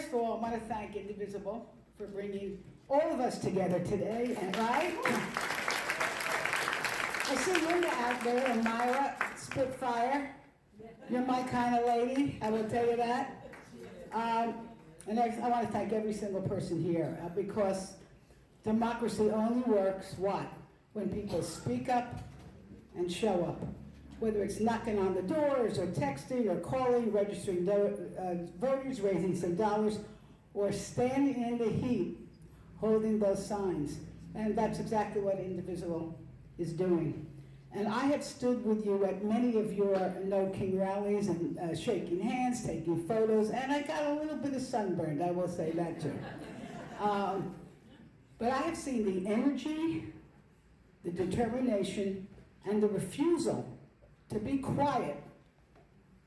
of all, I want to thank Indivisible for bringing all of us together today, and right? I see Linda out there and Myra, Spitfire. You're my kind of lady, I will tell you that. And I want to thank every single person here because democracy only works, what? When people speak up and show up. Whether it's knocking on the doors or texting or calling, registering voters, raising some dollars, or standing in the heat, holding those signs. And that's exactly what Indivisible is doing. And I have stood with you at many of your No King rallies and shaking hands, taking photos, and I got a little bit of sunburned, I will say that too. But I have seen the energy, the determination, and the refusal to be quiet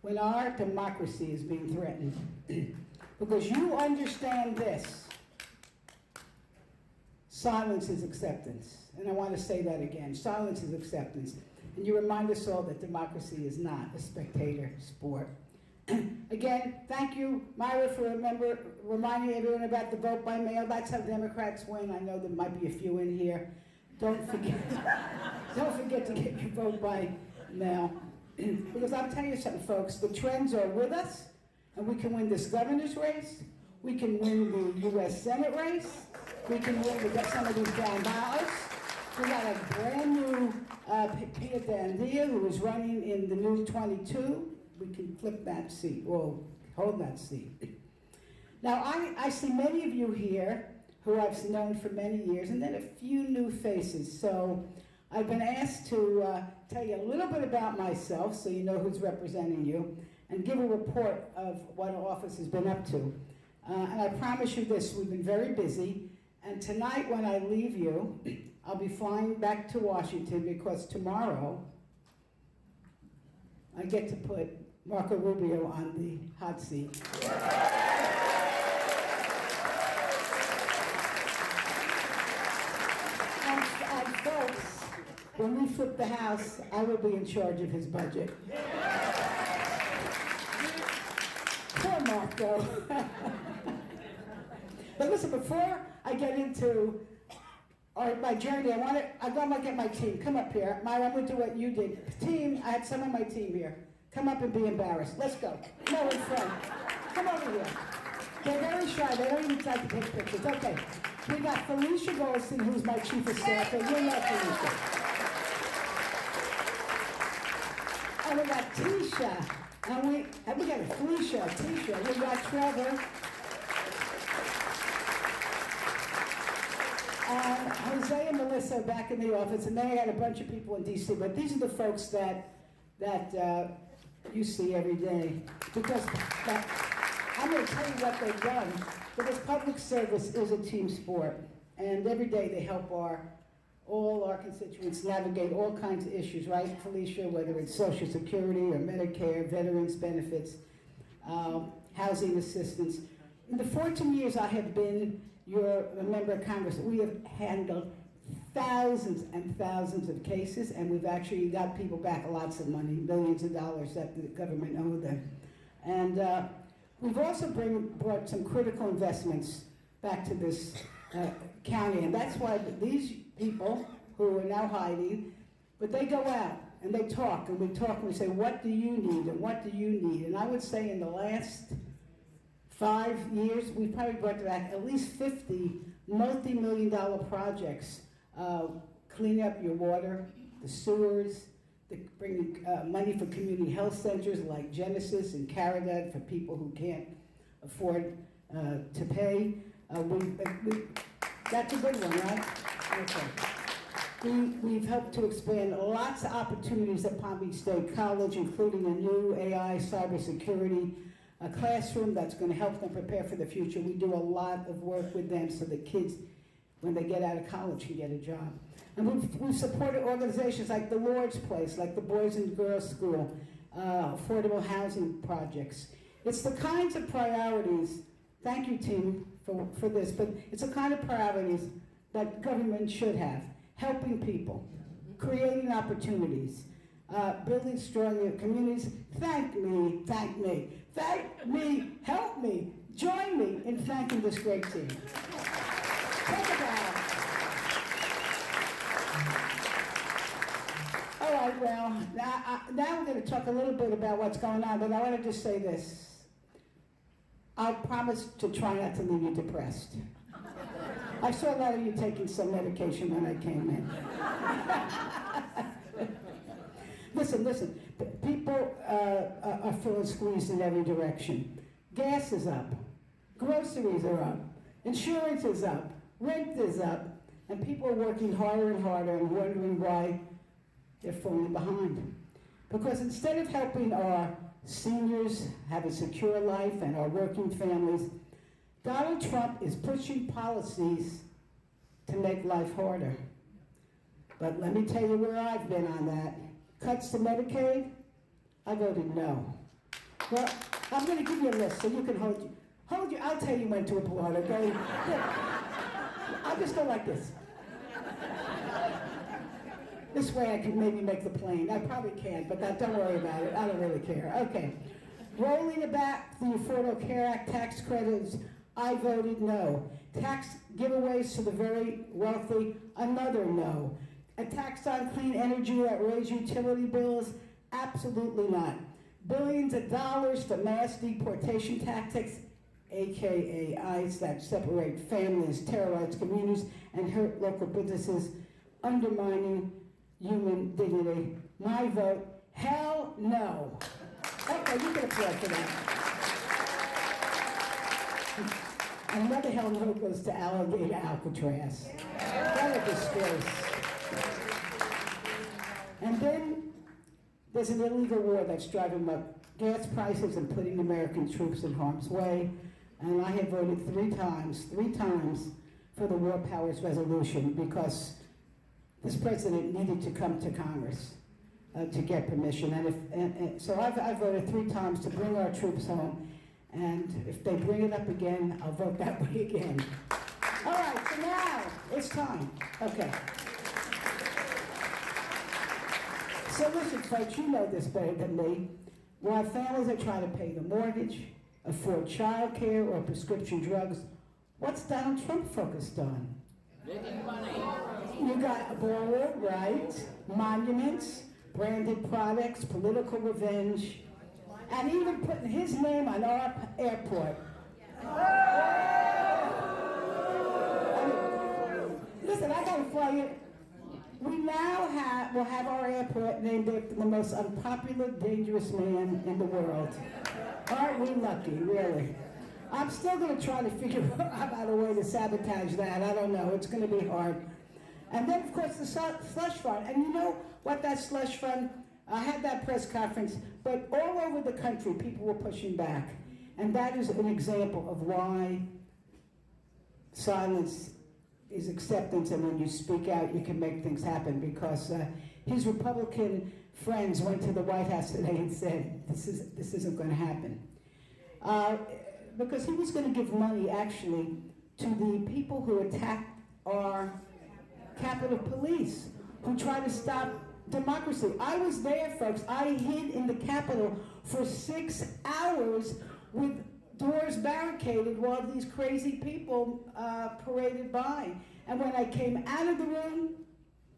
when our democracy is being threatened. Because you understand this. Silence is acceptance. And I want to say that again. Silence is acceptance. And you remind us all that democracy is not a spectator sport. Again, thank you, Myra, for reminding everyone about the vote by mail. That's how Democrats win. I know there might be a few in here. Don't forget to get your vote by mail. Because I'll tell you something, folks, the trends are with us, and we can win this governor's race, we can win the U.S. Senate race, we can win some of these down ballots. We got a brand new Pia Dandia who is running in the new 22. We can flip that seat, or hold that seat. Now, I see many of you here who I've known for many years, and then a few new faces. So I've been asked to tell you a little bit about myself so you know who's representing you, and give a report of what our office has been up to. And I promise you this, we've been very busy, and tonight when I leave you, I'll be flying back to Washington because tomorrow I get to put Marco Rubio on the hot seat. And folks, when we flip the House, I will be in charge of his budget. Poor Marco. But listen, before I get into my journey, I want to get my team. Come up here. Myra, I'm going to do what you did. Team, I had some of my team here. Come up and be embarrassed. Let's go. No, in front. Come over here. They're very shy. They don't even like to take pictures. Okay. We got Felicia Goldstein, who's my chief of staff, and you know Felicia. And we got Tisha. And we got Felicia, Tisha. We got Trevor. And Jose and Melissa back in the office, and then I had a bunch of people in D.C., but these are the folks that you see every day. Because I'm going to tell you what they've done, because public service is a team sport, and every day they help all our constituents navigate all kinds of issues, right, Felicia, whether it's Social Security or Medicare, veterans benefits, housing assistance. In the 14 years I have been a member of Congress, we have handled thousands and thousands of cases, and we've actually got people back lots of money, millions of dollars that the government owed them. And we've also brought some critical investments back to this county, and that's why these people who are now hiding, but they go out and they talk, and we say, what do you need, and what do you need? And I would say in the last 5 years, we've probably brought back at least 50 multi-million-dollar projects, cleaning up your water, the sewers, bringing money for community health centers like Genesis and Caridad for people who can't afford to pay. That's a good one, right? Okay. We've helped to expand lots of opportunities at Palm Beach State College, including a new AI cybersecurity classroom that's going to help them prepare for the future. We do a lot of work with them so the kids, when they get out of college, can get a job. And we've supported organizations like the Lord's Place, like the Boys and Girls School, affordable housing projects. It's the kinds of priorities, thank you team for this, but it's the kind of priorities that government should have. Helping people, creating opportunities, building stronger communities. Thank me, help me, join me. in thanking this great team. Take a bow. All right, well, now we're going to talk a little bit about what's going on, but I want to just say this. I promise to try not to leave you depressed. I saw a lot of you taking some medication when I came in. Listen, people are feeling squeezed in every direction. Gas is up, groceries are up, insurance is up, rent is up, and people are working harder and harder and wondering why they're falling behind. Because instead of helping our seniors have a secure life and our working families, Donald Trump is pushing policies to make life harder. But let me tell you where I've been on that. Cuts to Medicaid, I voted no. Well, I'm going to give you a list so you can hold you. I'll tell you when to applaud, okay? I'll just go like this. This way I can maybe make the plane. I probably can't, but don't worry about it. I don't really care. Okay. Rolling back the Affordable Care Act tax credits, I voted no. Tax giveaways to the very wealthy, another no. A tax on clean energy that raise utility bills, absolutely not. Billions of dollars for mass deportation tactics, AKA ICE, that separate families, terrorize communities, and hurt local businesses, undermining human dignity. My vote, hell no. Okay, you can applaud for that. And another hell no goes to Alligator Alcatraz. What a disgrace. And then there's an illegal war that's driving up gas prices and putting American troops in harm's way. And I have voted three times for the War Powers Resolution because this president needed to come to Congress to get permission. And so I voted three times to bring our troops home. And if they bring it up again, I'll vote that way again. All right, so now it's time. Okay. So listen, folks, you know this better than me. While families are trying to pay the mortgage, afford child care or prescription drugs, what's Donald Trump focused on? Making money. You got a borrower, right? Monuments, branded products, political revenge, and even putting his name on our airport. Listen, I gotta fly you. We now will have our airport named after the most unpopular, dangerous man in the world. Aren't we lucky, really? I'm still going to try to figure out a way to sabotage that. I don't know. It's going to be hard. And then, of course, the slush fund. And you know what that slush fund, I had that press conference, but all over the country, people were pushing back. And that is an example of why silence is acceptance, and when you speak out, you can make things happen, because his Republican friends went to the White House today and said, this isn't going to happen. Because he was going to give money, actually, to the people who attacked our Capitol Police, who tried to stop democracy. I was there, folks. I hid in the Capitol for 6 hours with doors barricaded while these crazy people paraded by. And when I came out of the room,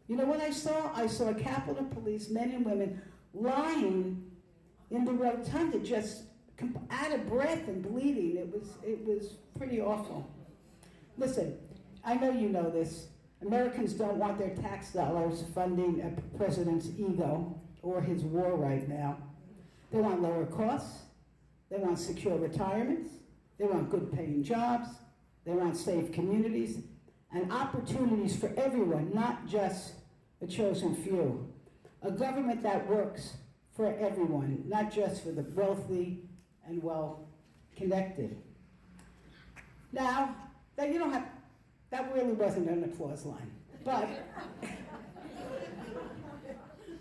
you know what I saw? I saw Capitol Police, men and women, lying in the rotunda, just out of breath and bleeding. It was pretty awful. Listen, I know you know this. Americans don't want their tax dollars funding a president's ego or his war right now. They want lower costs. They want secure retirements. They want good paying jobs. They want safe communities and opportunities for everyone, not just a chosen few. A government that works for everyone, not just for the wealthy and well-connected. Now, that you don't have, that really wasn't an applause line, but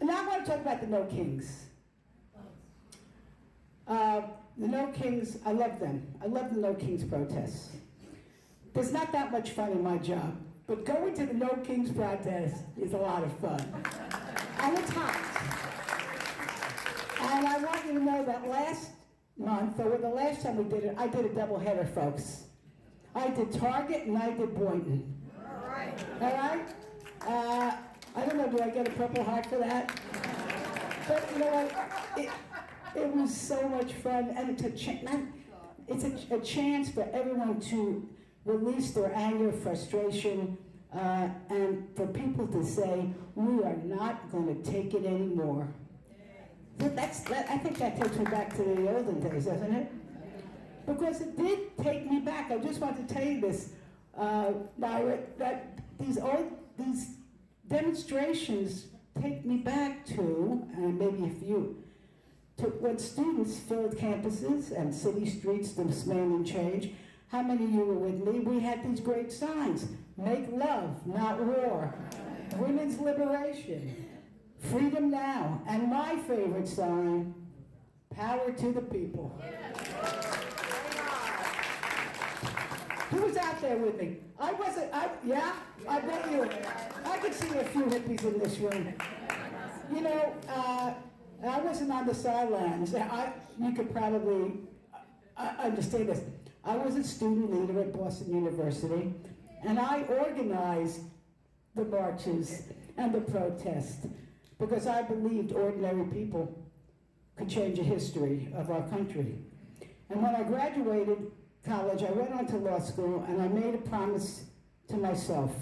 now I want to talk about the No Kings. The No Kings, I love them. I love the No Kings protests. There's not that much fun in my job, but going to the No Kings protest is a lot of fun. And it's hot. And I want you to know that last month, or the last time we did it, I did a double header, folks. I did Target and I did Boynton. All right. All right? I don't know, do I get a Purple Heart for that? But you know what? It was so much fun, and it's a chance for everyone to release their anger, frustration, and for people to say, we are not going to take it anymore. So I think that takes me back to the olden days, doesn't it? Because it did take me back. I just want to tell you this, Myra, that these demonstrations take me back to, and maybe a few, to when students filled campuses and city streets demanding change. How many of you were with me? We had these great signs. Make love, not war. Women's liberation. Freedom now. And my favorite sign, power to the people. Who was out there with me? I bet you. I could see a few hippies in this room. You know, I wasn't on the sidelines. You could probably understand this. I was a student leader at Boston University, and I organized the marches and the protests because I believed ordinary people could change the history of our country. And when I graduated college, I went on to law school, and I made a promise to myself.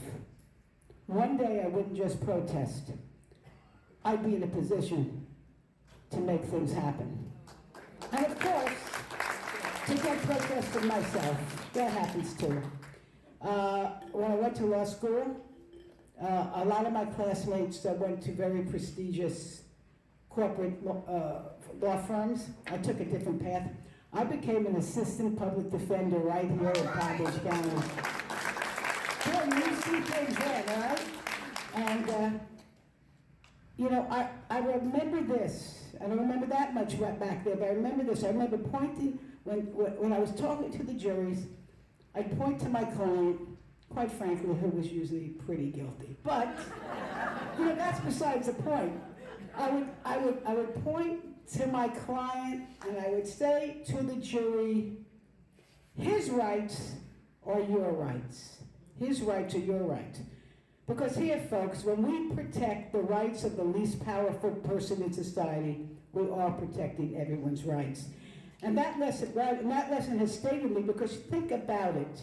One day I wouldn't just protest. I'd be in a position to make things happen. And of course, to get protested myself, that happens too. When I went to law school, a lot of my classmates went to very prestigious corporate law firms. I took a different path. I became an assistant public defender right here in Palm Beach County. Boy, you see things then, all right? And, you know, I remember this. I don't remember that much right back there, but I remember this. I remember pointing, when I was talking to the juries, I'd point to my client, quite frankly, who was usually pretty guilty. But, you know, that's besides the point. I would point to my client, and I would say to the jury, his rights are your rights. His rights are your rights. Because here, folks, when we protect the rights of the least powerful person in society, we are protecting everyone's rights. And that lesson has stayed with me, because think about it,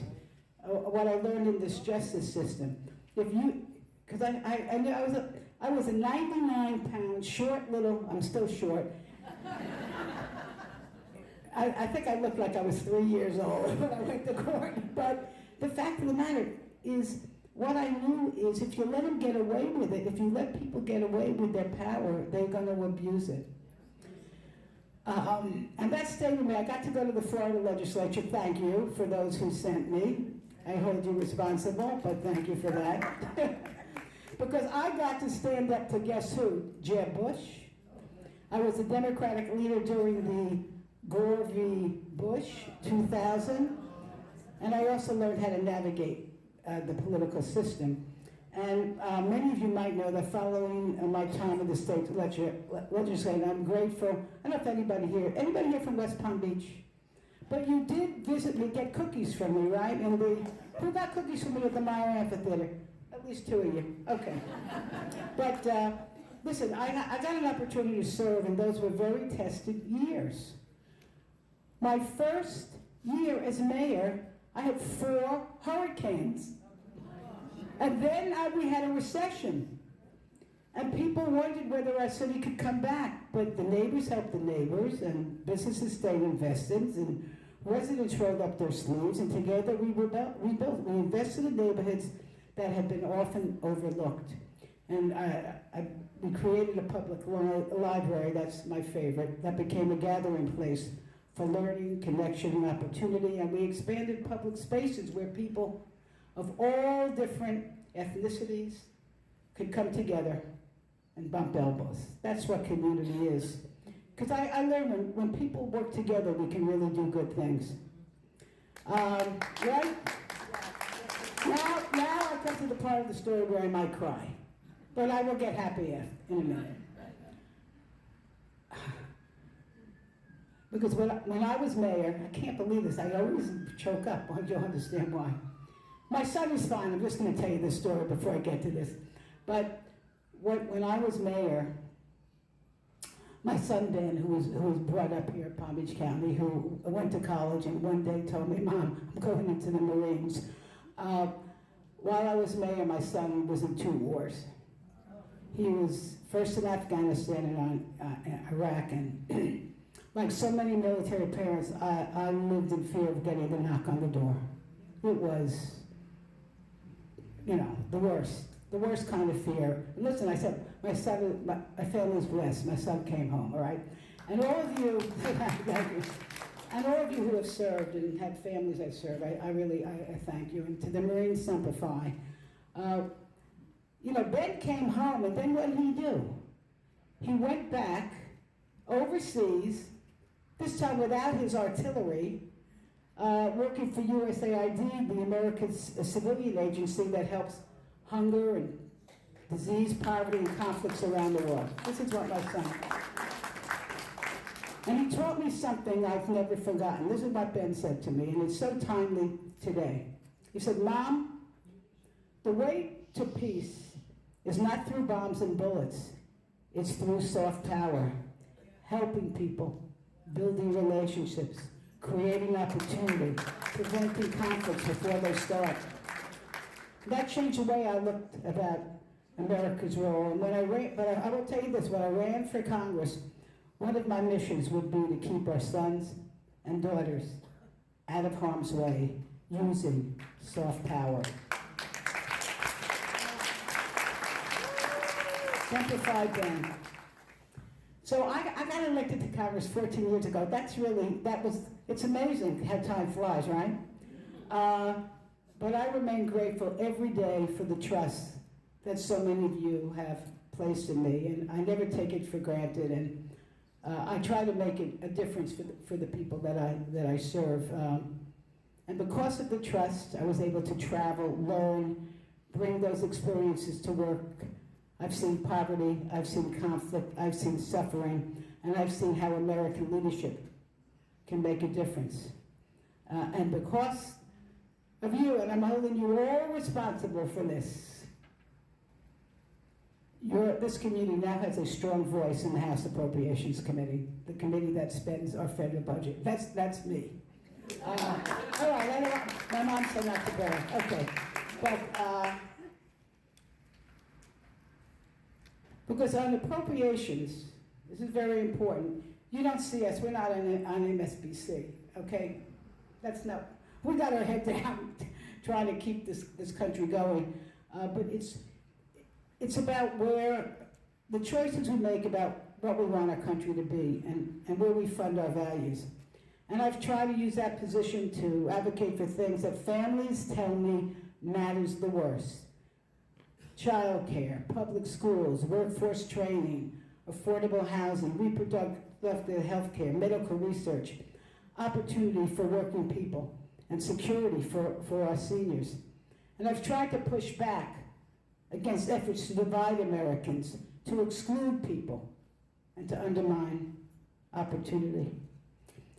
what I learned in this justice system. Because I was a 99-pound, short little, I'm still short. I think I looked like I was 3 years old when I went to court. But the fact of the matter is, what I knew is if you let them get away with it, if you let people get away with their power, they're going to abuse it. And that stayed with me. I got to go to the Florida Legislature. Thank you for those who sent me. I hold you responsible, but thank you for that. Because I got to stand up to guess who? Jeb Bush. I was a Democratic leader during the Gore v. Bush 2000. And I also learned how to navigate the political system. And many of you might know that following my time in the state legislature, I'm grateful. I don't know if anybody here from West Palm Beach? But you did visit me, get cookies from me, right? And who got cookies from me at the Meyer Amphitheater? At least 2 of you, okay. But listen, I got an opportunity to serve, and those were very tested years. My first year as mayor, I had 4 hurricanes. And then we had a recession. And people wondered whether our city could come back. But the neighbors helped the neighbors, and businesses stayed invested, and residents rolled up their sleeves, and together we rebuilt. We invested in neighborhoods that had been often overlooked. And we created a public library, that's my favorite, that became a gathering place for learning, connection, and opportunity. And we expanded public spaces where people of all different ethnicities could come together and bump elbows. That's what community is. Because I learned when people work together, we can really do good things. Right? Now I come to the part of the story where I might cry. But I will get happy in a minute. Because when I was mayor, I can't believe this, I always choke up, you'll understand why. My son is fine, I'm just gonna tell you this story before I get to this. But when I was mayor, my son Ben, who was brought up here in Palm Beach County, who went to college and one day told me, Mom, I'm going into the Marines. While I was mayor, my son was in 2 wars. He was first in Afghanistan and in Iraq, and like so many military parents, I lived in fear of getting the knock on the door. It was, the worst kind of fear. And listen, I said, my family's blessed. My son came home, all right? And all of you, and all of you who have served and had families that serve, I really thank you. And to the Marines, Semper Fi. Ben came home, and then what did he do? He went back overseas, this time without his artillery, working for USAID, the American civilian agency that helps hunger and disease, poverty, and conflicts around the world. This is what my son. And he taught me something I've never forgotten. This is what Ben said to me, and it's so timely today. He said, Mom, the way to peace is not through bombs and bullets. It's through soft power, helping people, building relationships, creating opportunity, preventing conflicts before they start. That changed the way I looked about America's role. And I will tell you this, when I ran for Congress, one of my missions would be to keep our sons and daughters out of harm's way using soft power. Simplified Ben. So I got elected to Congress 14 years ago. It's amazing how time flies, right? But I remain grateful every day for the trust that so many of you have placed in me, and I never take it for granted, and I try to make it a difference for the people that I serve. And because of the trust, I was able to travel, learn, bring those experiences to work. I've seen poverty, I've seen conflict, I've seen suffering, and I've seen how American leadership can make a difference. And because of you, and I'm holding you all responsible for this, this community now has a strong voice in the House Appropriations Committee, the committee that spends our federal budget. That's me. All right, my mom said not to bear. Okay, but because on appropriations, this is very important. You don't see us. We're not on MSNBC. Okay, that's not. We got our head down, trying to keep this country going. But it's about where the choices we make about what we want our country to be and where we fund our values. And I've tried to use that position to advocate for things that families tell me matters the worst. Childcare, public schools, workforce training, affordable housing, reproductive health care, medical research, opportunity for working people, and security for our seniors. And I've tried to push back against efforts to divide Americans, to exclude people, and to undermine opportunity.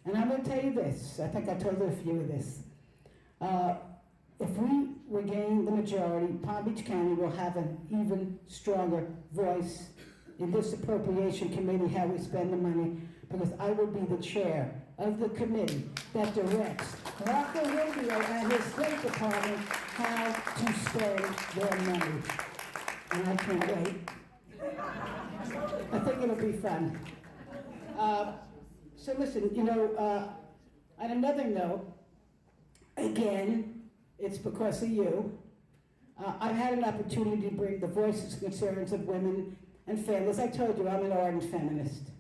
And I'm going to tell you this, I think I told you a few of this. If we regain the majority, Palm Beach County will have an even stronger voice in this appropriation committee, how we spend the money, because I will be the chair of the committee that directs Marco Rubio and his State Department how to spend their money. And I can't wait. I think it'll be fun. So listen, on another note, again, it's because of you. I've had an opportunity to bring the voices and concerns of women and families. I told you, I'm an ardent feminist.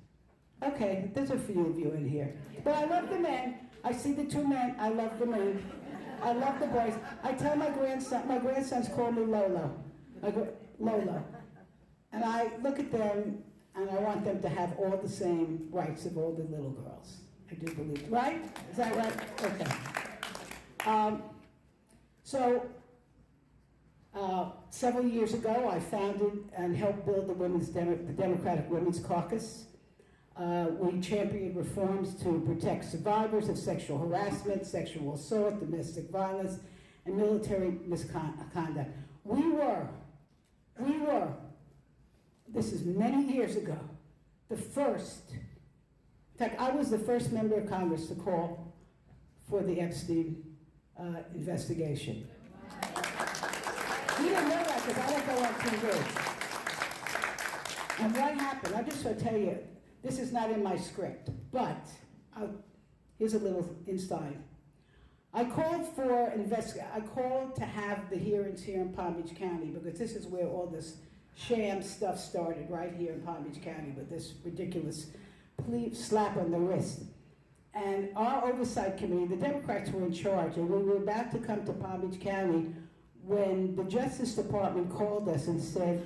Okay, there's a few of you in here. But I love the men. I see the 2 men. I love the men. I love the boys. I tell my grandsons call me Lolo. Lolo. And I look at them, and I want them to have all the same rights of all the little girls. I do believe, right? Is that right? Okay. Several years ago, I founded and helped build the Democratic Women's Caucus. We championed reforms to protect survivors of sexual harassment, sexual assault, domestic violence, and military misconduct. We were, this is many years ago, the first, in fact, I was the first member of Congress to call for the Epstein investigation. You didn't know that because I don't go on TV. And what happened, I just want to tell you, this is not in my script, but here's a little inside. I called to have the hearings here in Palm Beach County because this is where all this sham stuff started, right here in Palm Beach County with this ridiculous slap on the wrist. And our oversight committee, the Democrats were in charge, and we were about to come to Palm Beach County when the Justice Department called us and said,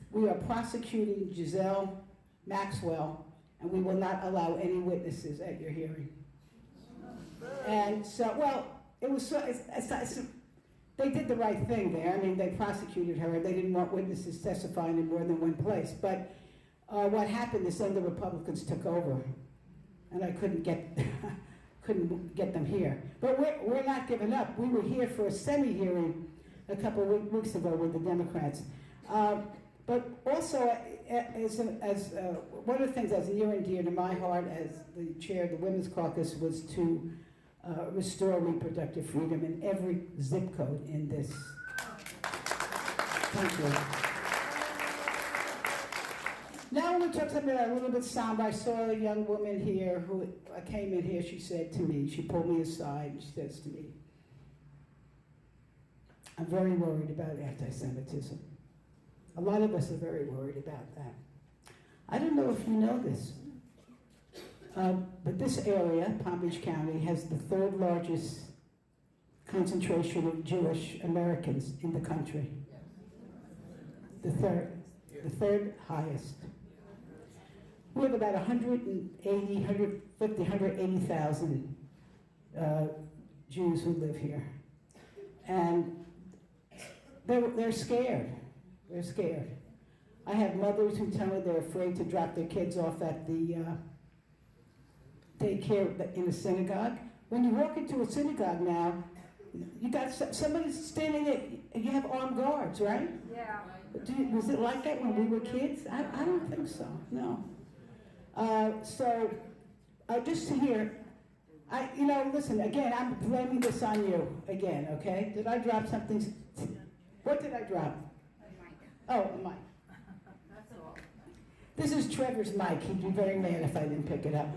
we are prosecuting Giselle Maxwell, and we will not allow any witnesses at your hearing. And so, well, it was so, they did the right thing there. I mean, they prosecuted her. They didn't want witnesses testifying in more than one place. But what happened is then the Republicans took over, and I couldn't get them here. But we're not giving up. We were here for a semi-hearing a couple of weeks ago with the Democrats. But also, as one of the things that's near and dear to my heart as the chair of the Women's Caucus was to restore reproductive freedom in every zip code in this country. Now I'm going to talk something a little bit somber. I saw a young woman here who came in here, she said to me, she pulled me aside and she says to me, I'm very worried about anti-Semitism. A lot of us are very worried about that. I don't know if you know this, but this area, Palm Beach County, has the third largest concentration of Jewish Americans in the country. The third highest. We have about 180,000 Jews who live here. And they're scared. They're scared. I have mothers who tell me they're afraid to drop their kids off at the daycare in a synagogue. When you walk into a synagogue now, you got somebody standing there, you have armed guards, right? Yeah. Was it like that when we were kids? I don't think so, no. Just to hear, listen, again, I'm blaming this on you, again, okay? Did I drop something? What did I drop? Oh, a mic. That's all. This is Trevor's mic. He'd be very mad if I didn't pick it up.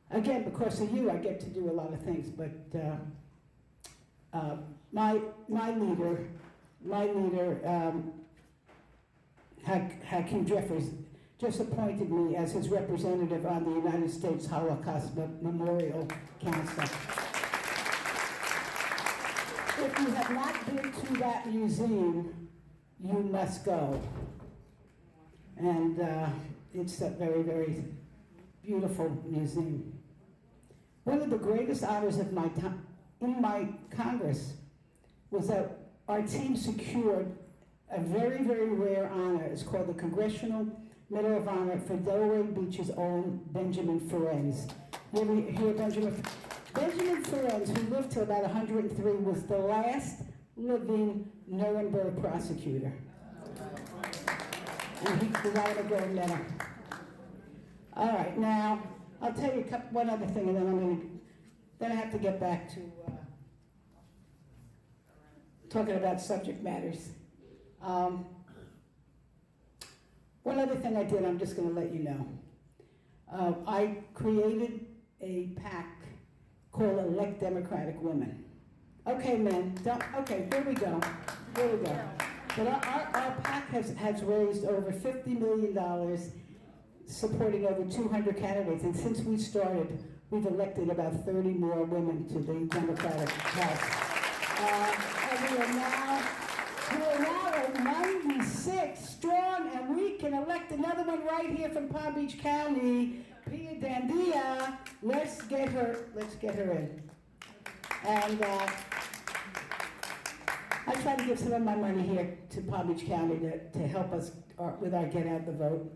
Again, because of you, I get to do a lot of things, but my leader, Hakeem Jeffries, just appointed me as his representative on the United States Holocaust Memorial Council. If you have not been to that museum, you must go. And it's a very, very beautiful museum. One of the greatest honors of my time in my Congress was that our team secured a very, very rare honor. It's called the Congressional Medal of Honor for Delaware Beach's own Benjamin Ferencz. You ever hear Benjamin? Benjamin Ferencz, who lived till about 103, was the last living Nuremberg prosecutor. And he provided a gold medal. All right, now, I'll tell you one other thing, and then I have to get back to talking about subject matters. One other thing I did, I'm just going to let you know. I created a PAC called Elect Democratic Women. Okay, men, okay, here we go. But our PAC has raised over $50 million supporting over 200 candidates, and since we started, we've elected about 30 more women to the Democratic House. And we are now at 96 strong, and we can elect another one right here from Palm Beach County, Pia Dandia. Let's get her in. And I try to give some of my money here to Palm Beach County to help us with our get out the vote.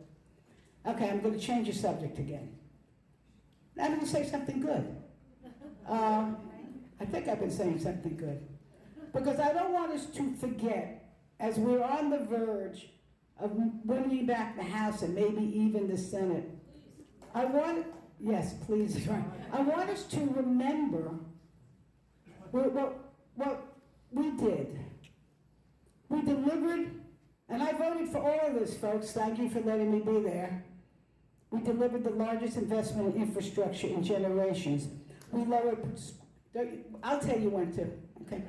Okay, I'm going to change the subject again. I'm going to say something good. I think I've been saying something good. Because I don't want us to forget, as we're on the verge of winning back the House and maybe even the Senate, yes, please, I want us to remember what we did. We delivered, and I voted for all of this, folks. Thank you for letting me be there. We delivered the largest investment in infrastructure in generations. We lowered, I'll tell you when to, okay?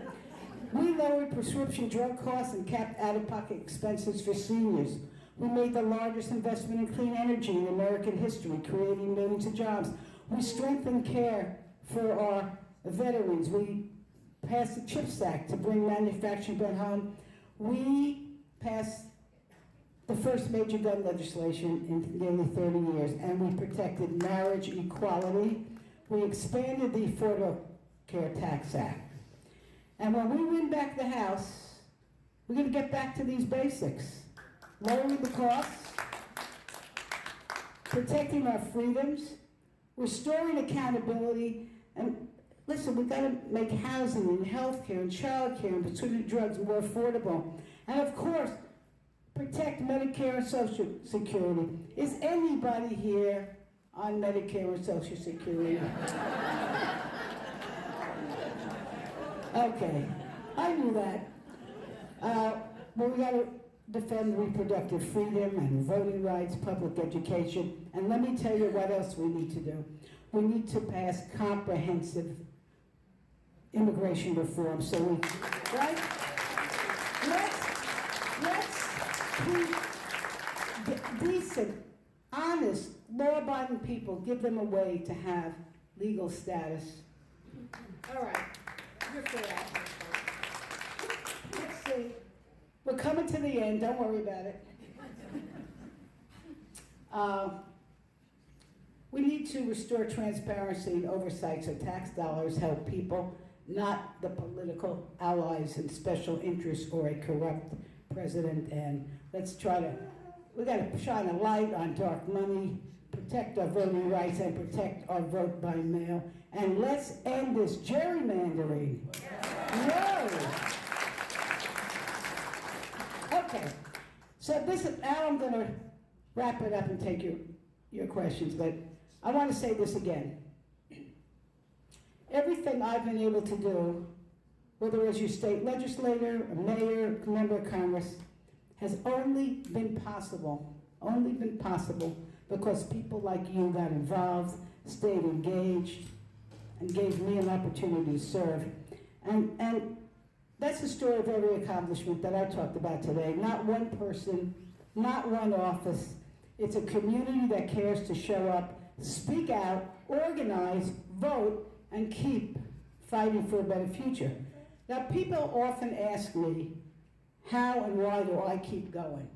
We lowered prescription drug costs and capped out-of-pocket expenses for seniors. We made the largest investment in clean energy in American history, creating millions of jobs. We strengthened care for our veterans. We passed the CHIPS Act to bring manufacturing back home. We passed the first major gun legislation in nearly 30 years, and we protected marriage equality. We expanded the Affordable Care Tax Act. And when we win back the House, we're going to get back to these basics. Lowering the costs, protecting our freedoms, restoring accountability, and listen, we've got to make housing and healthcare and childcare and prescription drugs more affordable. And of course, protect Medicare and Social Security. Is anybody here on Medicare and Social Security? Okay, I knew that. But we got to defend reproductive freedom and voting rights, public education, and let me tell you what else we need to do. We need to pass comprehensive immigration reform. So we, right? Let's keep decent, honest, law-abiding people, give them a way to have legal status. All right. Let's see. We're coming to the end. Don't worry about it. We need to restore transparency and oversight so tax dollars help people, not the political allies and special interests or a corrupt president. And we got to shine a light on dark money, protect our voting rights, and protect our vote by mail. And let's end this gerrymandering. No. Okay. So now I'm going to wrap it up and take your questions, but I want to say this again. Everything I've been able to do, whether as your state legislator, a mayor, a member of Congress, has only been possible because people like you got involved, stayed engaged, and gave me an opportunity to serve. And that's the story of every accomplishment that I talked about today. Not one person, not one office. It's a community that cares to show up, speak out, organize, vote, and keep fighting for a better future. Now, people often ask me, how and why do I keep going?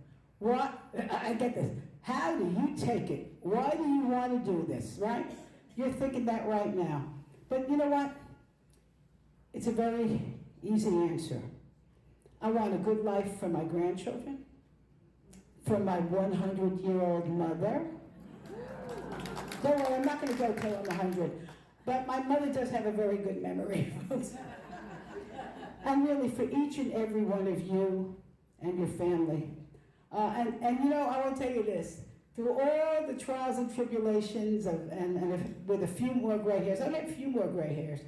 I get this. How do you take it? Why do you want to do this, right? You're thinking that right now. But you know what? It's a very easy answer. I want a good life for my grandchildren, for my 100-year-old mother. Don't worry, I'm not going to go till I'm 100. But my mother does have a very good memory. And really, for each and every one of you and your family. And you know, I will tell you this. Through all the trials and tribulations, with a few more gray hairs, I have a few more gray hairs.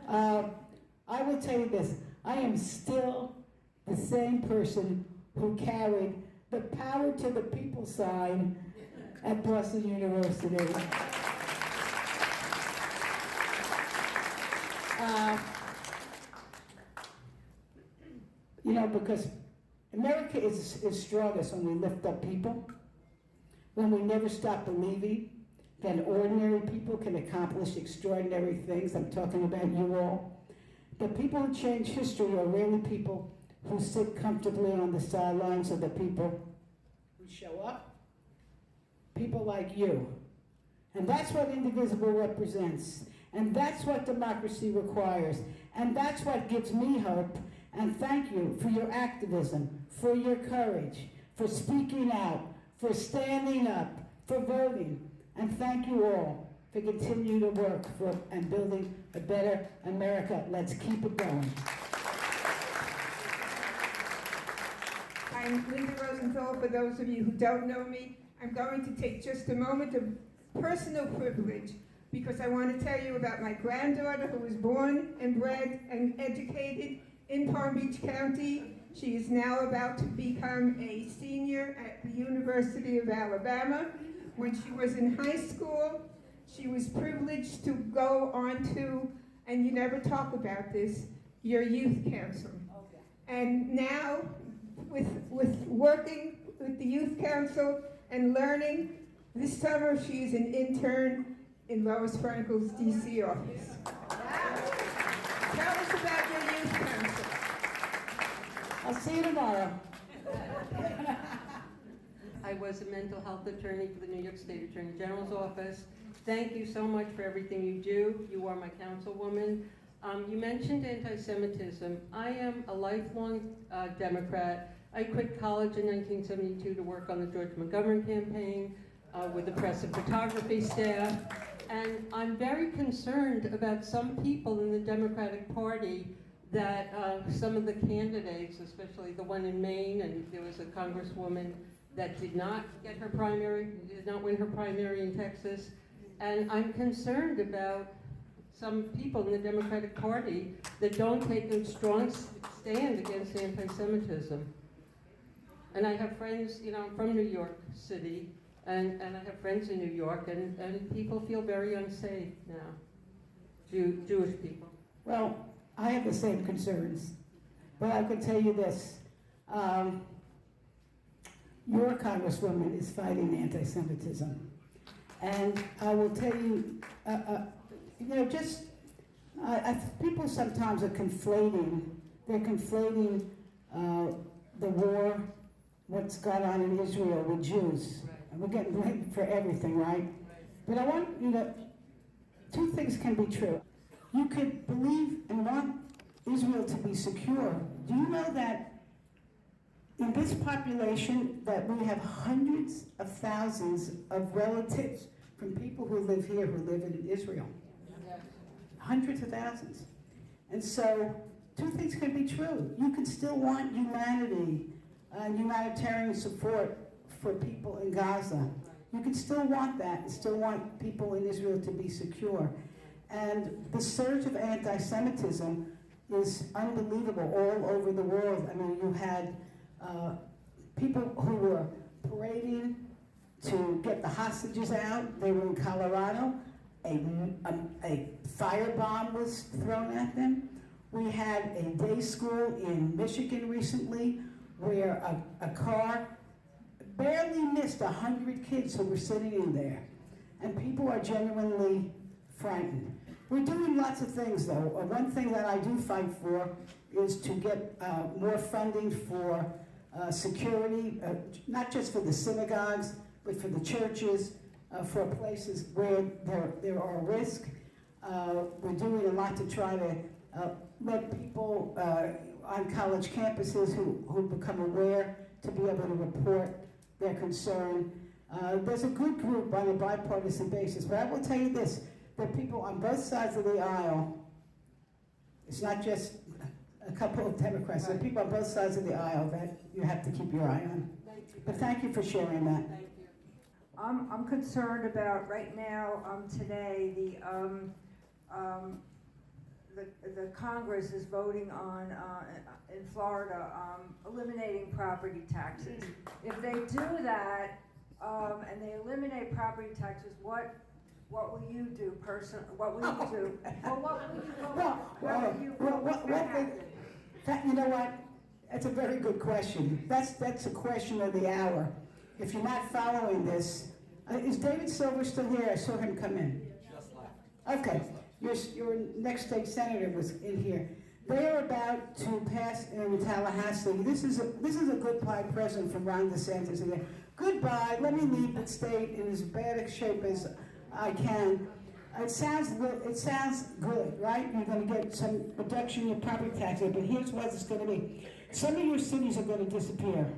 I will tell you this. I am still the same person who carried the power to the people sign at Boston University. You know, because America is strongest when we lift up people, when we never stop believing that ordinary people can accomplish extraordinary things. I'm talking about you all. The people who change history are really people who sit comfortably on the sidelines of the people who show up. People like you. And that's what Indivisible represents. And that's what democracy requires. And that's what gives me hope. And thank you for your activism, for your courage, for speaking out, for standing up, for voting, and thank you all for continuing to work for and building a better America. Let's keep it going. I'm Linda Rosenthal. For those of you who don't know me, I'm going to take just a moment of personal privilege because I want to tell you about my granddaughter who was born and bred and educated in Palm Beach County. She is now about to become a senior at the University of Alabama. When she was in high school, she was privileged to go on to, and you never talk about this, your youth council. And now, with working with the youth council and learning, this summer she is an intern in Lois Frankel's DC office. Tell us about your youth council. I'll see you tomorrow. I was a mental health attorney for the New York State Attorney General's office. Thank you so much for everything you do. You are my councilwoman. You mentioned anti-Semitism. I am a lifelong Democrat. I quit college in 1972 to work on the George Montgomery campaign with the press and photography staff. And I'm very concerned about some people in the Democratic Party that some of the candidates, especially the one in Maine, and there was a congresswoman that did not get her primary, did not win her primary in Texas. And I'm concerned about some people in the Democratic Party that don't take a strong stand against anti-Semitism. And I have friends, you know, I'm from New York City, and I have friends in New York, and people feel very unsafe now, Jewish people. Well, I have the same concerns, but I can tell you this. Your congresswoman is fighting anti-Semitism. And I will tell you, you know, just, people sometimes are conflating, they're conflating the war, what's gone on in Israel with Jews. And we're getting blamed for everything, right? But I want you to, two things can be true. You could believe and want Israel to be secure. Do you know that in this population that we have hundreds of thousands of relatives from people who live here who live in Israel? Hundreds of thousands. And so two things can be true. You can still want humanity and humanitarian support for people in Gaza. You can still want that and still want people in Israel to be secure. And the surge of anti-Semitism is unbelievable all over the world. I mean, you had people who were parading to get the hostages out. They were in Colorado. A firebomb was thrown at them. We had a day school in Michigan recently where a car barely missed 100 kids who were sitting in there. And people are genuinely frightened. We're doing lots of things, though. One thing that I do fight for is to get more funding for security, not just for the synagogues, but for the churches, for places where there are risks. We're doing a lot to try to let people on college campuses who become aware to be able to report their concern. There's a good group on a bipartisan basis, but I will tell you this, there are people on both sides of the aisle. It's not just a couple of Democrats, there are people on both sides of the aisle that you have to keep your eye on. But thank you for sharing that. Thank you. I'm concerned about right now, today, the Congress is voting on, in Florida, eliminating property taxes. If they do that, and they eliminate property taxes, what will you do personally? What will you do? You know what? That's a very good question. That's a question of the hour. If you're not following this, is David Silver still here? I saw him come in. Just left. Okay, your next state senator was in here. They are about to pass in Tallahassee. This is a goodbye present from Ron DeSantis. Again. Goodbye. Let me leave the state in as bad a shape as I can. It sounds good, right? You're going to get some reduction in your property taxes, but here's what it's going to be. Some of your cities are going to disappear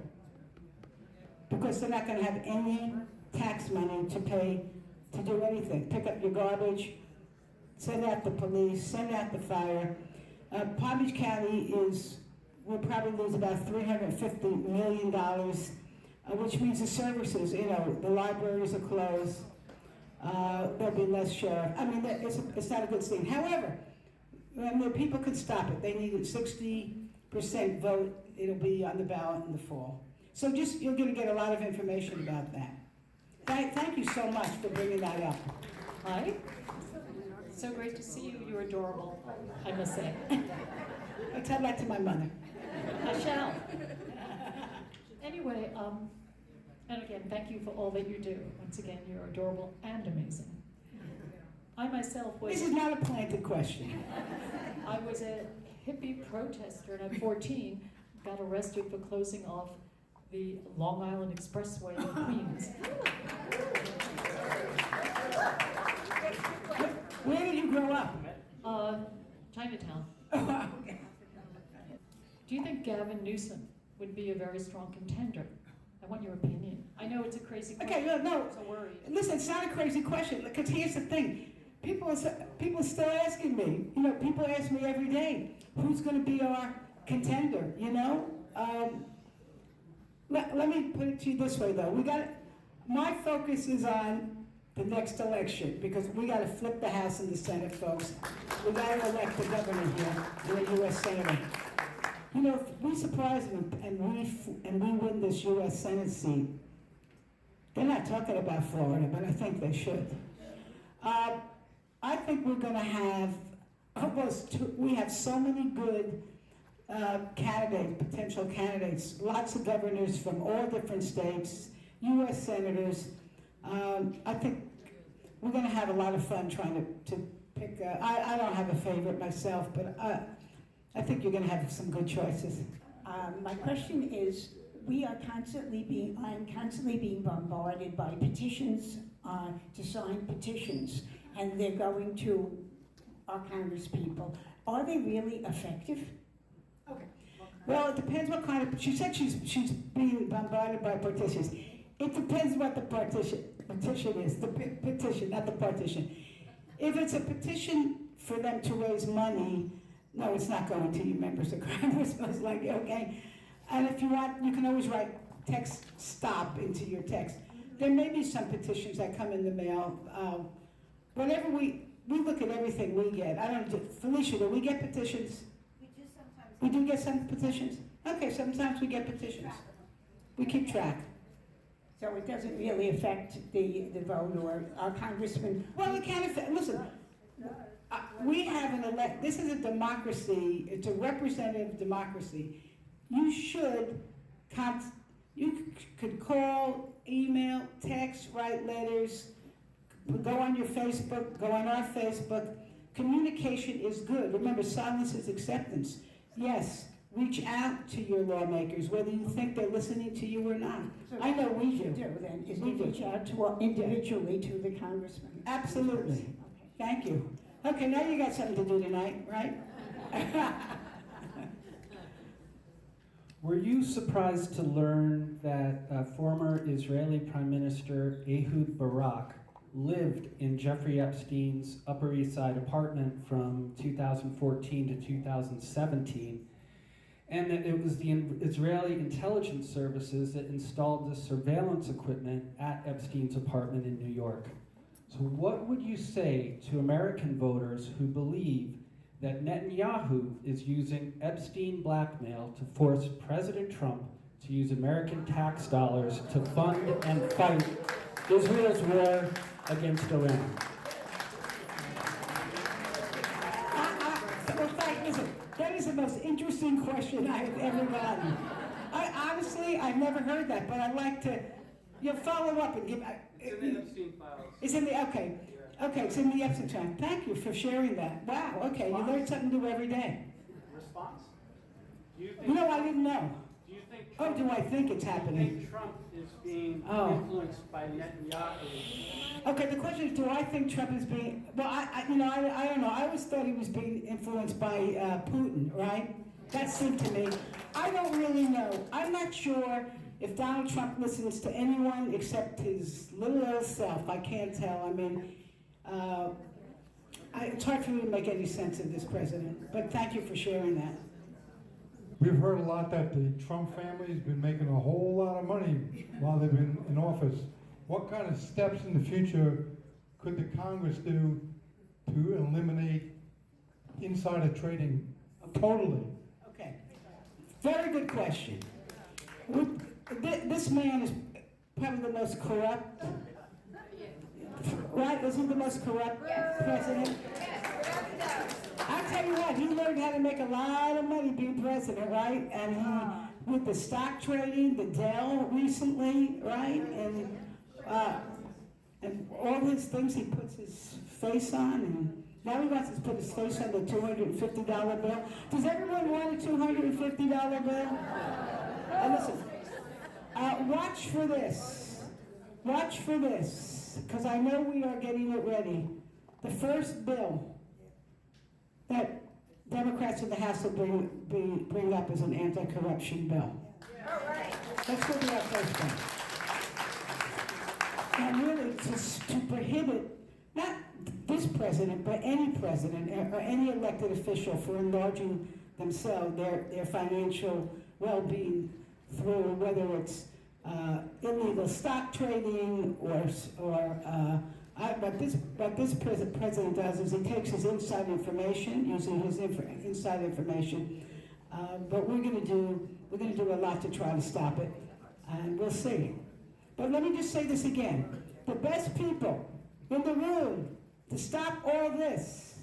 because they're not going to have any tax money to pay, to do anything. Pick up your garbage, send out the police, send out the fire. Palm Beach County will probably lose about $350 million, which means the services, the libraries are closed. There'll be less sheriff. I mean, it's not a good scene. However, people could stop it. They needed 60% vote. It'll be on the ballot in the fall. So you're going to get a lot of information about that. Thank you so much for bringing that up. Hi. So great to see you. You're adorable, I must say. I'll tell that to my mother. I shall. Anyway, and again, thank you for all that you do. Once again, you're adorable and amazing. I myself was... This is not a planted question. I was a hippie protester, and at 14, got arrested for closing off the Long Island Expressway in Queens. Where did you grow up? Chinatown. Oh, okay. Do you think Gavin Newsom would be a very strong contender? I want your opinion. I know it's a crazy question. Okay, no. I'm so worried. Listen, it's not a crazy question, because here's the thing. People are still asking me. People ask me every day, who's going to be our contender, Let me put it to you this way, though. My focus is on the next election, because we got to flip the House and the Senate, folks. We got to elect the governor here, and a U.S. senator. If we surprise them and we win this U.S. Senate seat, they're not talking about Florida, but I think they should. I think we're going to have we have so many good potential candidates, lots of governors from all different states, U.S. senators. I think we're going to have a lot of fun trying to pick. I don't have a favorite myself, but I think you're going to have some good choices. My question is, I'm constantly being bombarded by petitions to sign petitions, and they're going to our congresspeople. Are they really effective? Okay. Well, it depends what kind of. She said she's being bombarded by petitions. It depends what the petition is. The petition, not the partition. If it's a petition for them to raise money, no, it's not going to you members of Congress, most likely, okay? And if you want, you can always write text stop into your text. There may be some petitions that come in the mail. Whenever we look at everything we get. I don't know, Felicia, do we get petitions? We do sometimes. We do get some petitions? Okay, sometimes we get petitions. We keep track. So it doesn't really affect the vote or our congressman? Well, it can affect, listen, we have this is a democracy, it's a representative democracy. You could call, email, text, write letters, go on your Facebook, go on our Facebook. Communication is good. Remember, silence is acceptance. Yes, reach out to your lawmakers, whether you think they're listening to you or not. So I know we do. Then is We to do. reach out to individually to the congressman. Absolutely. Okay. Thank you. Okay, now you got something to do tonight, right? Were you surprised to learn that former Israeli Prime Minister Ehud Barak lived in Jeffrey Epstein's Upper East Side apartment from 2014 to 2017, and that it was the Israeli intelligence services that installed the surveillance equipment at Epstein's apartment in New York? So what would you say to American voters who believe that Netanyahu is using Epstein blackmail to force President Trump to use American tax dollars to fund and fight Israel's war against Iran? Well, listen, that is the most interesting question I've ever gotten. Honestly, I've never heard that, but I'd like to follow up and give. It's in the Epstein files. It's in the, okay. Okay, it's in the Epstein file. Thank you for sharing that. Wow, okay, you learn something new every day. Response? Do you think? I didn't know. Do you think? Oh, do I think it's Do you happening? think Trump is being Oh. influenced by Netanyahu? Okay, the question is, do I think Trump is being, well, I don't know. I always thought he was being influenced by Putin, right? That seemed to me. I don't really know. I'm not sure if Donald Trump listens to anyone except his little old self. I can't tell. I mean, it's hard for me to make any sense of this president, but thank you for sharing that. We've heard a lot that the Trump family's been making a whole lot of money while they've been in office. What kind of steps in the future could the Congress do to eliminate insider trading totally? Okay, very good question. This man is probably the most corrupt, right? Isn't the most corrupt president? I'll tell you what, he learned how to make a lot of money being president, right? And he, with the stock trading, the Dell recently, right? And all his things he puts his face on, and now he wants to put his face on the $250 bill. Does everyone want a $250 bill? And listen, watch for this. Watch for this, because I know we are getting it ready. The first bill that Democrats in the House will bring up is an anti-corruption bill. That's going to be our first one. And really, to prohibit, not this president, but any president or any elected official for enlarging themselves, their financial well-being through whether it's illegal stock trading what this president does is he takes his inside information, using his inside information, but we're going to do a lot to try to stop it, and we'll see. But let me just say this again: the best people in the room to stop all this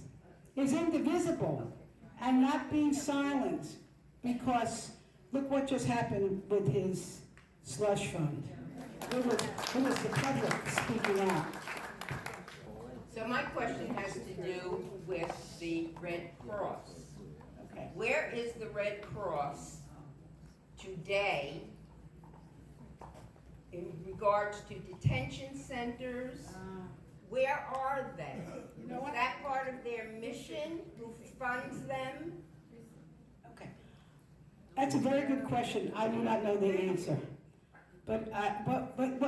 is Indivisible and not being silent, because look what just happened with his slush fund. It was the public speaking out. So my question has to do with the Red Cross. Okay. Where is the Red Cross today in regards to detention centers? Where are they? Is that part of their mission? Who funds them? Okay. That's a very good question. I do not know the answer. But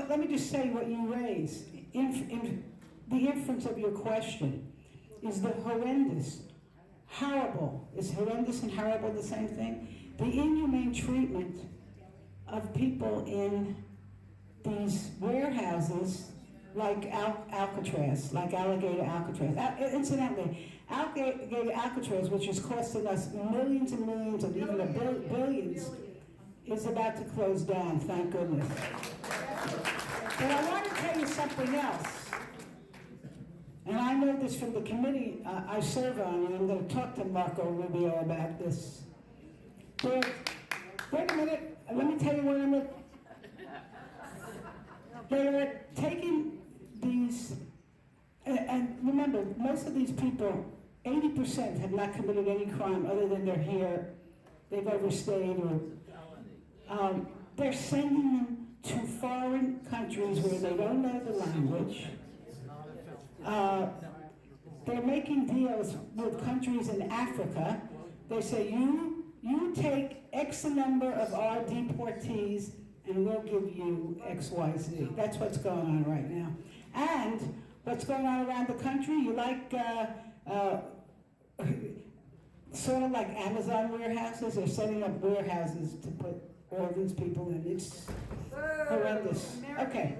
let me just say what you raised. The inference of your question is the horrendous, horrible. Is horrendous and horrible the same thing? The inhumane treatment of people in these warehouses like Alcatraz, like Alligator Alcatraz. Incidentally, Alligator Alcatraz, which is costing us millions and millions and even billions, is about to close down, thank goodness. But I want to tell you something else. And I know this from the committee I serve on, and I'm going to talk to Marco Rubio about this. But, wait a minute, let me tell you what I'm going to... They're taking these, and remember, most of these people, 80% have not committed any crime other than they're here, they've overstayed, or they're sending them to foreign countries where they don't know the language. They're making deals with countries in Africa. They say, you take X number of our deportees and we'll give you X, Y, Z. That's what's going on right now. And what's going on around the country, you like, sort of like Amazon warehouses. They're setting up warehouses to put all these people in. It's horrendous. Okay.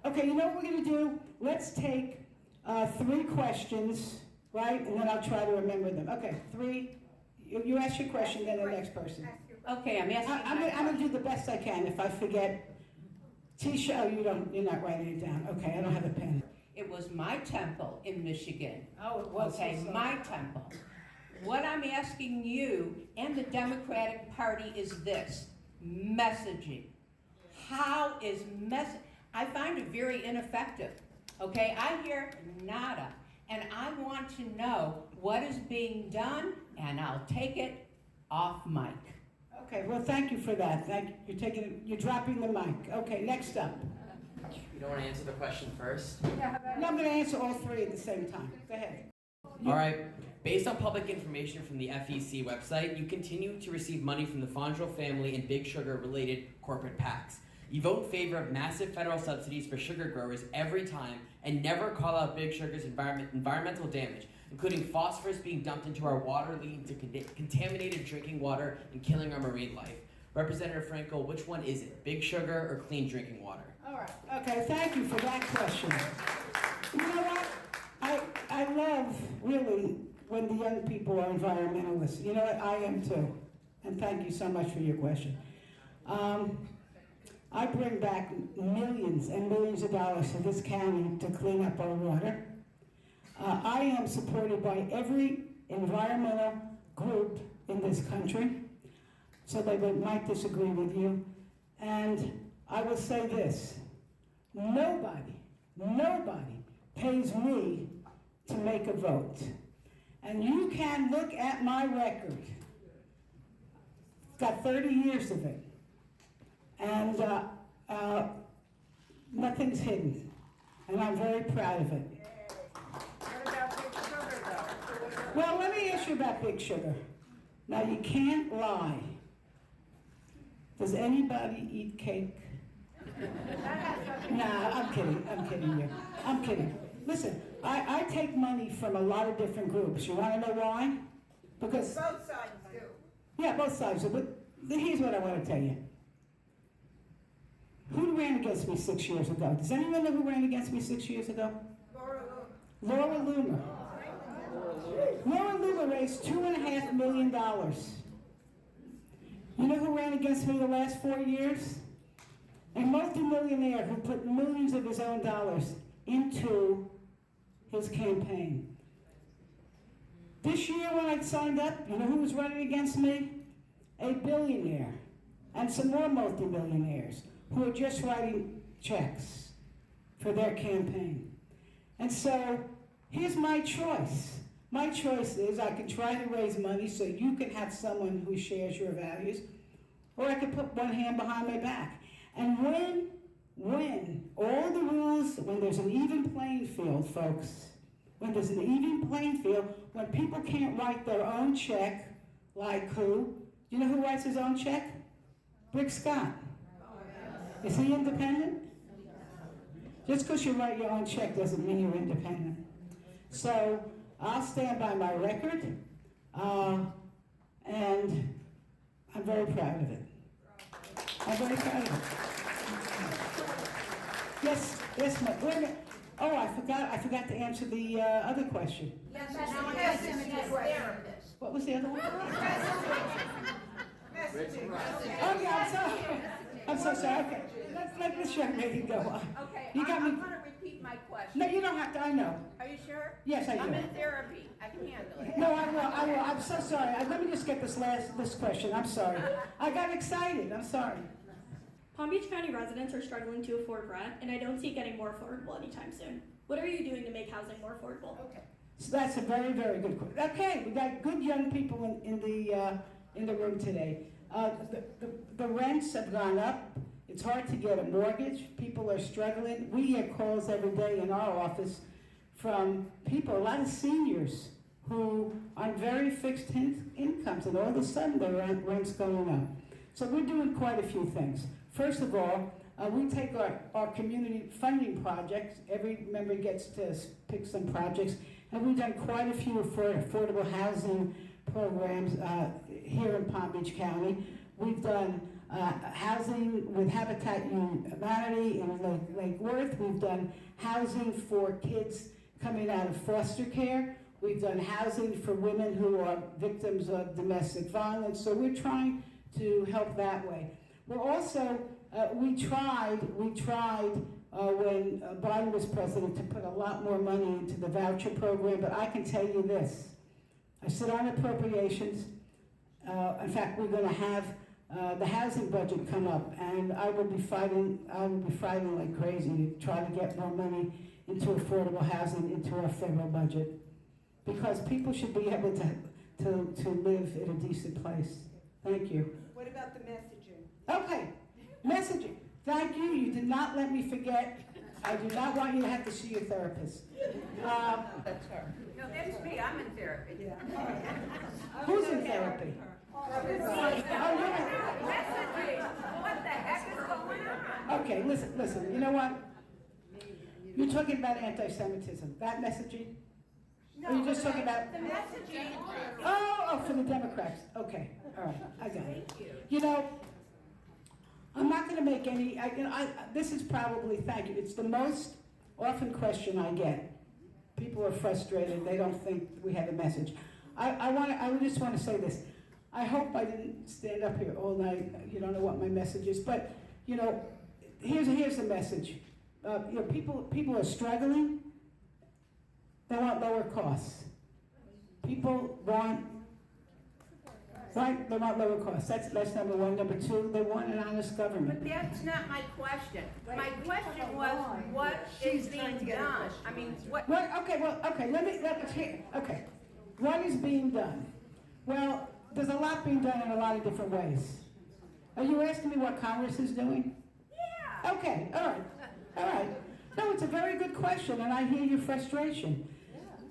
Okay, you know what we're going to do? Let's take 3 questions, right? And then I'll try to remember them. Okay, 3. You ask your question, then the next person. Okay, I'm asking. I'm going to do the best I can. If I forget, Tisha, oh, you're not writing it down. Okay, I don't have a pen. It was my temple in Michigan. Oh, it was. Okay, my temple. What I'm asking you and the Democratic Party is this: messaging. How is I find it very ineffective. Okay, I hear nada, and I want to know what is being done, and I'll take it off mic. Okay, well, thank you for that. You're dropping the mic. Okay, next up. You don't want to answer the question first? No, I'm going to answer all 3 at the same time. Go ahead. All right. Based on public information from the FEC website, you continue to receive money from the Fondrel family and Big Sugar-related corporate PACs. You vote in favor of massive federal subsidies for sugar growers every time and never call out Big Sugar's environmental damage, including phosphorus being dumped into our water, leading to contaminated drinking water and killing our marine life. Representative Frankel, which one is it, Big Sugar or clean drinking water? All right. Okay, thank you for that question. You know what? I love, really, when the young people are environmentalists. You know what? I am too. And thank you so much for your question. I bring back millions and millions of dollars to this county to clean up our water. I am supported by every environmental group in this country, so they might disagree with you. And I will say this, nobody pays me to make a vote. And you can look at my record. It's got 30 years of it. And nothing's hidden. And I'm very proud of it. What about Big Sugar, though? Well, let me ask you about Big Sugar. Now, you can't lie. Does anybody eat cake? Nah, I'm kidding you. I'm kidding. Listen, I take money from a lot of different groups. You want to know why? Because... Both sides do. Yeah, both sides do. But here's what I want to tell you. Who ran against me 6 years ago? Does anyone know who ran against me 6 years ago? Laura Loomer. Laura Loomer raised $2.5 million. You know who ran against me the last 4 years? A multimillionaire who put millions of his own dollars into his campaign. This year when I signed up, you know who was running against me? A billionaire and some more multimillionaires who are just writing checks for their campaign. And so here's my choice. My choice is I can try to raise money so you can have someone who shares your values, or I can put one hand behind my back. And when all the rules, when there's an even playing field, folks, when there's an even playing field, when people can't write their own check, like who? You know who writes his own check? Rick Scott. Is he independent? Just because you write your own check doesn't mean you're independent. So I'll stand by my record, and I'm very proud of it. I'm very proud of it. Yes, ma'am. Wait a minute. Oh, I forgot to answer the other question. Yes, What was the other one? Messaging. Oh, yeah, I'm so sorry. Okay, let this young lady go on. Okay, You got me. I'm gonna repeat my question. No, you don't have to, I know. Are you sure? Yes, I do. I'm in therapy, I can handle it. No, I will. I'm so sorry. Let me just get this question. I'm sorry. I got excited. I'm sorry. Palm Beach County residents are struggling to afford rent, and I don't see it getting more affordable anytime soon. What are you doing to make housing more affordable? Okay. So that's a very, very good question. Okay, we got good young people in the room today. The rents have gone up. It's hard to get a mortgage. People are struggling. We get calls every day in our office from people, a lot of seniors, who are on very fixed incomes, and all of a sudden their rent's going up. So we're doing quite a few things. First of all, we take our community funding projects. Every member gets to pick some projects, and we've done quite a few affordable housing programs here in Palm Beach County. We've done housing with Habitat Humanity in Lake Worth. We've done housing for kids coming out of foster care. We've done housing for women who are victims of domestic violence. So we're trying to help that way. We're also, we tried when Biden was president to put a lot more money into the voucher program, but I can tell you this. I sit on Appropriations. In fact, we're going to have the housing budget come up, and I will be fighting like crazy to try to get more money into affordable housing into our federal budget, because people should be able to live in a decent place. Thank you. What about the messaging? Okay, messaging. Thank you. You did not let me forget I do not want you to have to see your therapist. That's her. No, that's me, I'm in therapy. Who's in therapy? What the heck is going on? Okay, listen, you know what? You're talking about anti-Semitism, that messaging? No, Or you're just talking about... the messaging. Oh, for the Democrats. Okay, all right, I got it. You know, I'm not going to make any. This is probably, thank you. It's the most often question I get. People are frustrated. They don't think we have a message. I just want to say this. I hope I didn't stand up here all night. You don't know what my message is, but you know, here's the message. You know, people are struggling. They want lower costs. People want, right? They want lower costs. That's number one. Number two, they want an honest government. But that's not my question. My question was, what is being done? I mean, what? Okay. Okay. What is being done? Well, there's a lot being done in a lot of different ways. Are you asking me what Congress is doing? Yeah. Okay. All right. No, it's a very good question, and I hear your frustration.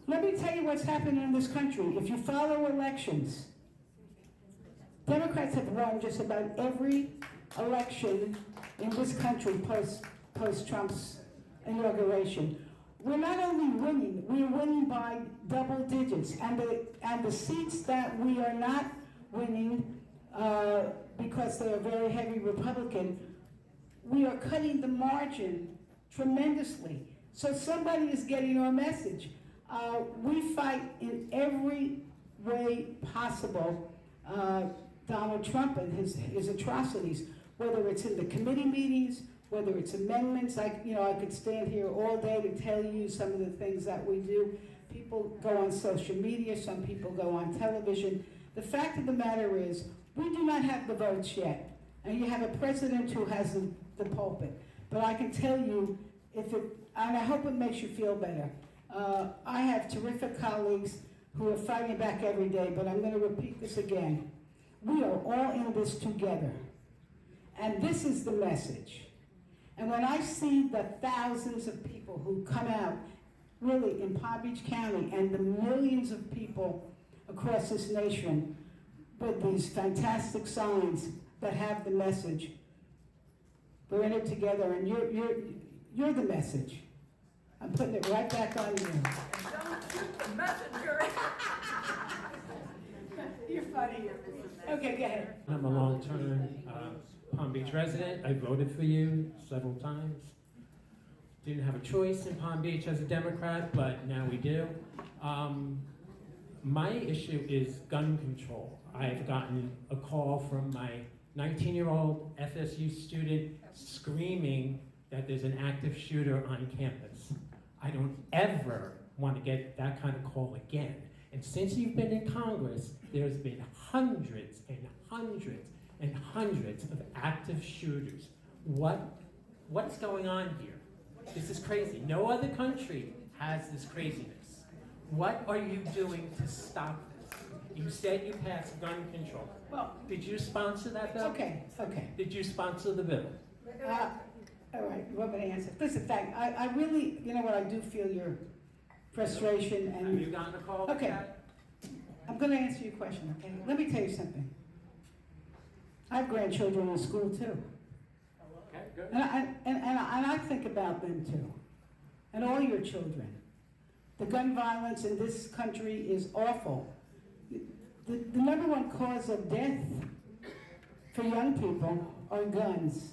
Let me tell you what's happening in this country. If you follow elections, Democrats have won just about every election in this country post Trump's inauguration. We're not only winning, we're winning by double digits. And the seats that we are not winning because they are very heavy Republican, we are cutting the margin tremendously. So somebody is getting our message. We fight in every way possible Donald Trump and his atrocities, whether it's in the committee meetings, whether it's amendments. I could stand here all day to tell you some of the things that we do. People go on social media, some people go on television. The fact of the matter is, we do not have the votes yet. And you have a president who has the pulpit. But I can tell you, and I hope it makes you feel better. I have terrific colleagues who are fighting back every day, but I'm going to repeat this again. We are all in this together. And this is the message. And when I see the thousands of people who come out, really in Palm Beach County, and the millions of people across this nation with these fantastic signs that have the message, we're in it together, and you're the message. I'm putting it right back on you. Messenger. You're funny. Okay, go ahead. I'm a long-term Palm Beach resident. I voted for you several times. Didn't have a choice in Palm Beach as a Democrat, but now we do. My issue is gun control. I've gotten a call from my 19-year-old FSU student screaming that there's an active shooter on campus. I don't ever want to get that kind of call again. And since you've been in Congress, there's been hundreds and hundreds and hundreds of active shooters. What's going on here? This is crazy. No other country has this craziness. What are you doing to stop this? You said you passed gun control. Well, did you sponsor that bill? Okay. Did you sponsor the bill? All right, you want me to answer? Listen, I really, you know what, I do feel your frustration and... Have you gotten a call? Okay, I'm going to answer your question, okay? Let me tell you something. I have grandchildren in school too. Okay, good. And I think about them too, and all your children. The gun violence in this country is awful. The number one cause of death for young people are guns.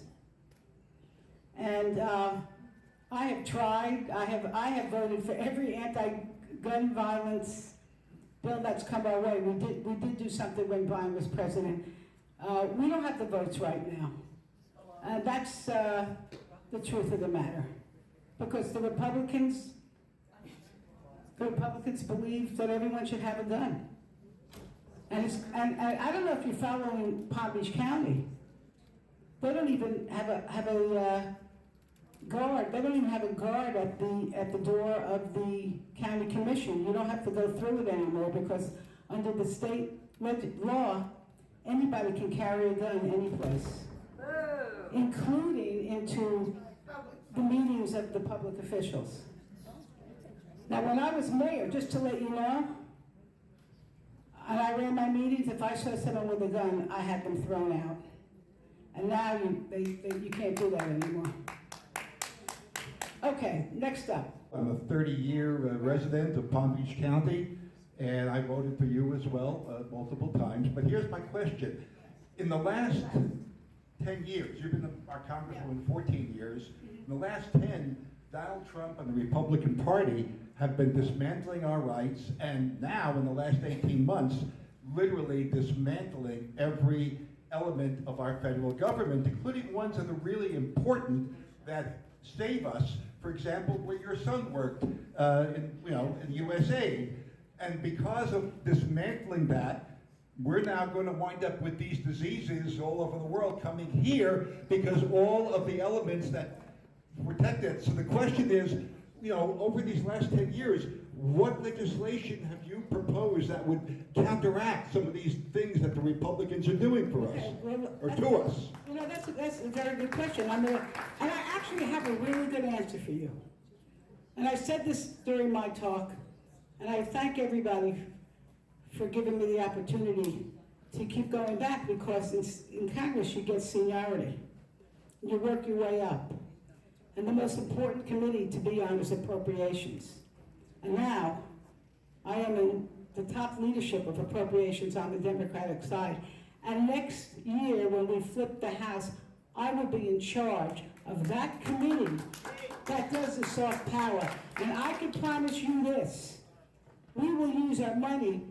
And I have tried, I have voted for every anti-gun violence bill that's come our way. We did do something when Brian was president. We don't have the votes right now. That's the truth of the matter. Because the Republicans believe that everyone should have a gun. And I don't know if you're following Palm Beach County. They don't even have a guard. They don't even have a guard at the door of the county commission. You don't have to go through it anymore because under the state law, anybody can carry a gun any place, including into the meetings of the public officials. Now, when I was mayor, just to let you know, and I ran my meetings, if I saw someone with a gun, I had them thrown out. And now you can't do that anymore. Okay, next up. I'm a 30-year resident of Palm Beach County, and I voted for you as well multiple times. But here's my question. In the last 10 years, you've been our congresswoman 14 years. In the last 10, Donald Trump and the Republican Party have been dismantling our rights, and now in the last 18 months, literally dismantling every element of our federal government, including ones that are really important that save us. For example, where your son worked in USAID. And because of dismantling that, we're now going to wind up with these diseases all over the world coming here because all of the elements that protect it. So the question is, over these last 10 years, what legislation have you proposed that would counteract some of these things that the Republicans are doing for us, or to us? That's a very good question. And I actually have a really good answer for you. And I said this during my talk, and I thank everybody for giving me the opportunity to keep going back, because in Congress you get seniority. You work your way up. And the most important committee to be on is Appropriations. And now, I am in the top leadership of Appropriations on the Democratic side. And next year, when we flip the House, I will be in charge of that committee that does the soft power. And I can promise you this, we will use our money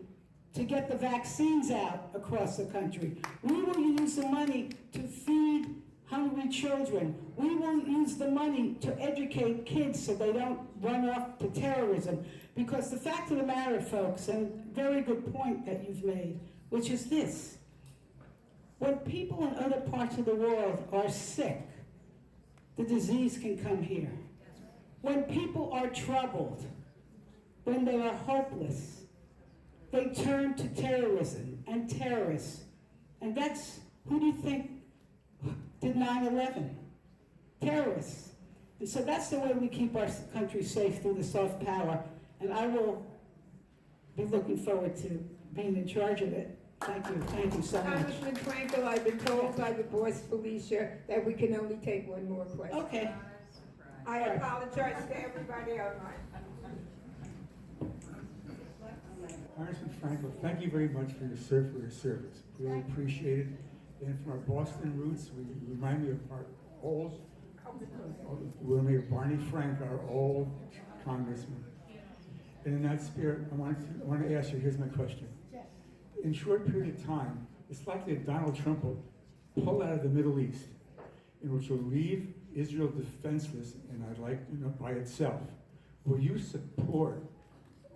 to get the vaccines out across the country. We will use the money to feed hungry children. We will use the money to educate kids so they don't run off to terrorism. Because the fact of the matter, folks, and very good point that you've made, which is this: when people in other parts of the world are sick, the disease can come here. When people are troubled, when they are hopeless, they turn to terrorism and terrorists. And that's, who do you think did 9/11? Terrorists. And so that's the way we keep our country safe, through the soft power. And I will be looking forward to being in charge of it. Thank you so much. Congressman Frankel, I've been told by the boss, Felicia, that we can only take one more question. Okay. I apologize to everybody online. Congressman Frankel, thank you very much for your service. Really appreciate it. And from our Boston roots, we remind me of our old, Barney Frank, our old congressman. And in that spirit, I want to ask you, here's my question. In a short period of time, it's likely that Donald Trump will pull out of the Middle East, in which will leave Israel defenseless and by itself. Will you support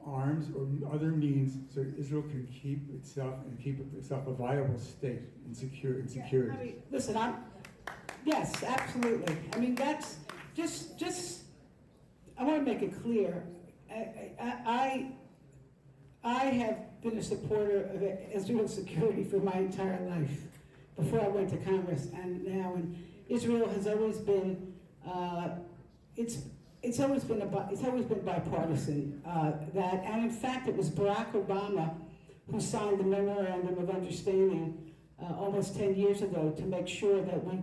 arms or other means so Israel can keep itself a viable state and security? Yeah, I mean, listen, yes, absolutely. I mean, that's just I want to make it clear. I have been a supporter of Israel security for my entire life, before I went to Congress and now. And Israel has always been it's always been bipartisan. And in fact, it was Barack Obama who signed the Memorandum of Understanding almost 10 years ago to make sure that we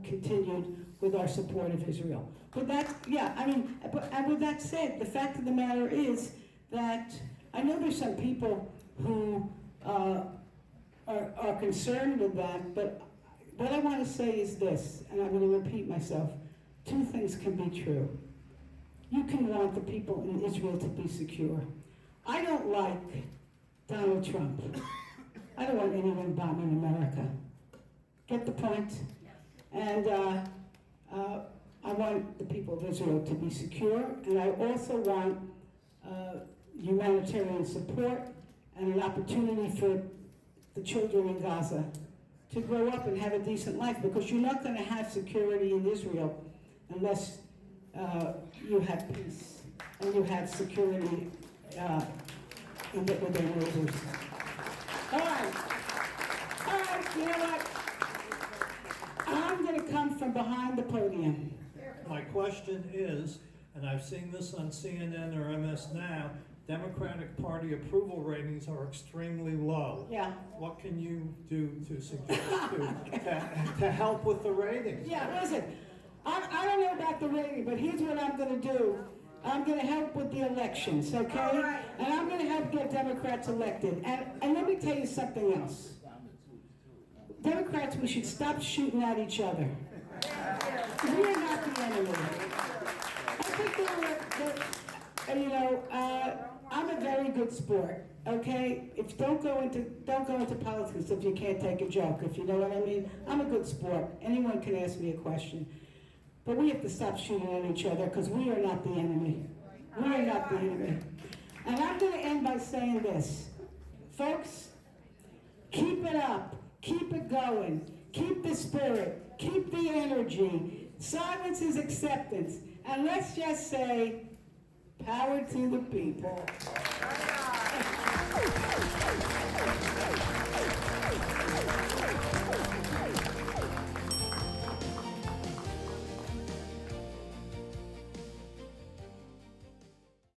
continued with our support of Israel. But and with that said, the fact of the matter is that I know there's some people who are concerned with that, but what I want to say is this, and I'm going to repeat myself: two things can be true. You can want the people in Israel to be secure. I don't like Donald Trump. I don't want anyone bombing America. Get the point? And I want the people of Israel to be secure, and I also want humanitarian support and an opportunity for the children in Gaza to grow up and have a decent life, because you're not going to have security in Israel unless you have peace and you have security with their neighbors. All right, you know what? I'm going to come from behind the podium. My question is, and I've seen this on CNN or MS Now, Democratic Party approval ratings are extremely low. Yeah. What can you do to suggest to help with the ratings? Yeah, listen, I don't know about the rating, but here's what I'm gonna do. I'm gonna help with the elections, okay? All right. And I'm gonna help get Democrats elected. And let me tell you something else. Democrats, we should stop shooting at each other. We are not the enemy. I think you know, I'm a very good sport, okay? Don't go into politics if you can't take a joke, if you know what I mean. I'm a good sport. Anyone can ask me a question. But we have to stop shooting at each other because we are not the enemy. We are not the enemy. And I'm going to end by saying this. Folks, keep it up. Keep it going. Keep the spirit. Keep the energy. Silence is acceptance. And let's just say, power to the people.